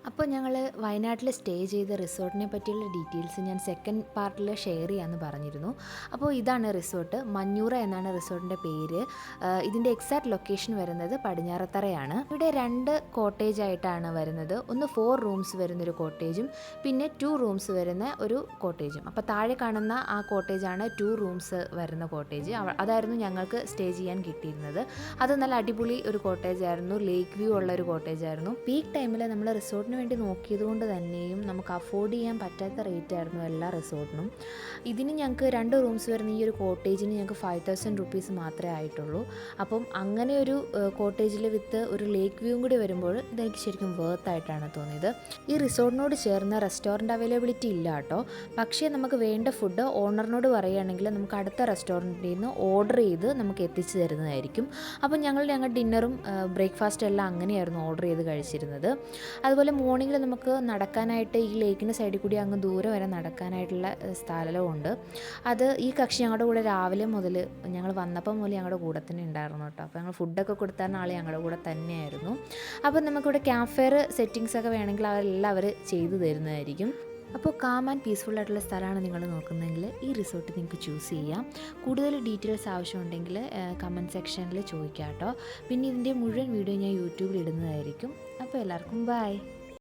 അപ്പോൾ ഞങ്ങൾ വയനാട്ടിൽ സ്റ്റേ ചെയ്ത റിസോർട്ടിനെ പറ്റിയുള്ള ഡീറ്റെയിൽസ് ഞാൻ സെക്കൻഡ് പാർട്ടിൽ ഷെയർ ചെയ്യാമെന്ന് പറഞ്ഞിരുന്നു. അപ്പോൾ ഇതാണ് റിസോർട്ട്, മഞ്ഞൂറ എന്നാണ് റിസോർട്ടിൻ്റെ പേര്. ഇതിൻ്റെ എക്സാക്ട് ലൊക്കേഷൻ വരുന്നത് പടിഞ്ഞാറത്തറയാണ്. ഇവിടെ 2 കോട്ടേജ് ആയിട്ടാണ് വരുന്നത്. ഒന്ന് 4 റൂംസ് വരുന്നൊരു കോട്ടേജും പിന്നെ 2 റൂംസ് വരുന്ന ഒരു കോട്ടേജും. അപ്പോൾ താഴെ കാണുന്ന ആ കോട്ടേജാണ് 2 റൂംസ് വരുന്ന കോട്ടേജ്. അതായിരുന്നു ഞങ്ങൾക്ക് സ്റ്റേ ചെയ്യാൻ കിട്ടിയിരുന്നത്. അത് നല്ല അടിപൊളി ഒരു കോട്ടേജ് ആയിരുന്നു, ലേക്ക് വ്യൂ ഉള്ള ഒരു കോട്ടേജ് ആയിരുന്നു. പീക്ക് ടൈമിൽ നമ്മൾ റിസോർട്ടിന് വേണ്ടി നോക്കിയത് കൊണ്ട് തന്നെയും നമുക്ക് അഫോർഡ് ചെയ്യാൻ പറ്റാത്ത റേറ്റ് ആയിരുന്നു എല്ലാ റിസോർട്ടിനും. ഇതിന് ഞങ്ങൾക്ക് 2 റൂംസ് വരുന്ന ഈ ഒരു കോട്ടേജിന് ഞങ്ങൾക്ക് 5000 റുപ്പീസ് മാത്രമേ ആയിട്ടുള്ളൂ. അപ്പം അങ്ങനെ ഒരു കോട്ടേജിൽ വിത്ത് ഒരു ലേക്ക് വ്യൂവും കൂടി വരുമ്പോൾ ഇതെനിക്ക് ശരിക്കും വേർത്ത് ആയിട്ടാണ് തോന്നിയത്. ഈ റിസോർട്ടിനോട് ചേർന്ന റെസ്റ്റോറൻറ്റ് അവൈലബിലിറ്റി ഇല്ല കേട്ടോ. പക്ഷേ നമുക്ക് വേണ്ട ഫുഡ് ഓണറിനോട് പറയുകയാണെങ്കിൽ നമുക്ക് അടുത്ത റെസ്റ്റോറൻറ്റിൽ നിന്ന് ഓർഡർ ചെയ്ത് നമുക്ക് എത്തിച്ചു തരുന്നതായിരിക്കും. അപ്പം ഞങ്ങളുടെ ഡിന്നറും ബ്രേക്ക്ഫാസ്റ്റും എല്ലാം അങ്ങനെയായിരുന്നു ഓർഡർ ചെയ്ത് കഴിച്ചിരുന്നത്. അതുപോലെ മോർണിംഗിൽ നമുക്ക് നടക്കാനായിട്ട് ഈ ലേക്കിൻ്റെ സൈഡിൽ കൂടി അങ്ങ് ദൂരെ വരെ നടക്കാനായിട്ടുള്ള സ്ഥലമുണ്ട്. അത് ഈ കക്ഷി ഞങ്ങളുടെ കൂടെ രാവിലെ മുതൽ ഞങ്ങൾ വന്നപ്പോൾ മുതൽ ഞങ്ങളുടെ കൂടെ തന്നെ ഉണ്ടായിരുന്നു കേട്ടോ. അപ്പോൾ ഞങ്ങൾ ഫുഡൊക്കെ കൊടുത്താൽ ആൾ ഞങ്ങളുടെ കൂടെ തന്നെയായിരുന്നു. അപ്പോൾ നമുക്കിവിടെ ക്യാമ്പ് ഫയർ സെറ്റിങ്സൊക്കെ വേണമെങ്കിൽ അവരെല്ലാം അവർ ചെയ്തു തരുന്നതായിരിക്കും. അപ്പോൾ കാം ആൻഡ് പീസ്ഫുൾ ആയിട്ടുള്ള സ്ഥലമാണ് നിങ്ങൾ നോക്കുന്നതെങ്കിൽ ഈ റിസോർട്ട് നിങ്ങൾക്ക് ചൂസ് ചെയ്യാം. കൂടുതൽ ഡീറ്റെയിൽസ് ആവശ്യമുണ്ടെങ്കിൽ കമൻറ്റ് സെക്ഷനിൽ ചോദിക്കാം കേട്ടോ. പിന്നെ ഇതിൻ്റെ മുഴുവൻ വീഡിയോ ഞാൻ യൂട്യൂബിൽ ഇടുന്നതായിരിക്കും. അപ്പോൾ എല്ലാവർക്കും ബൈ.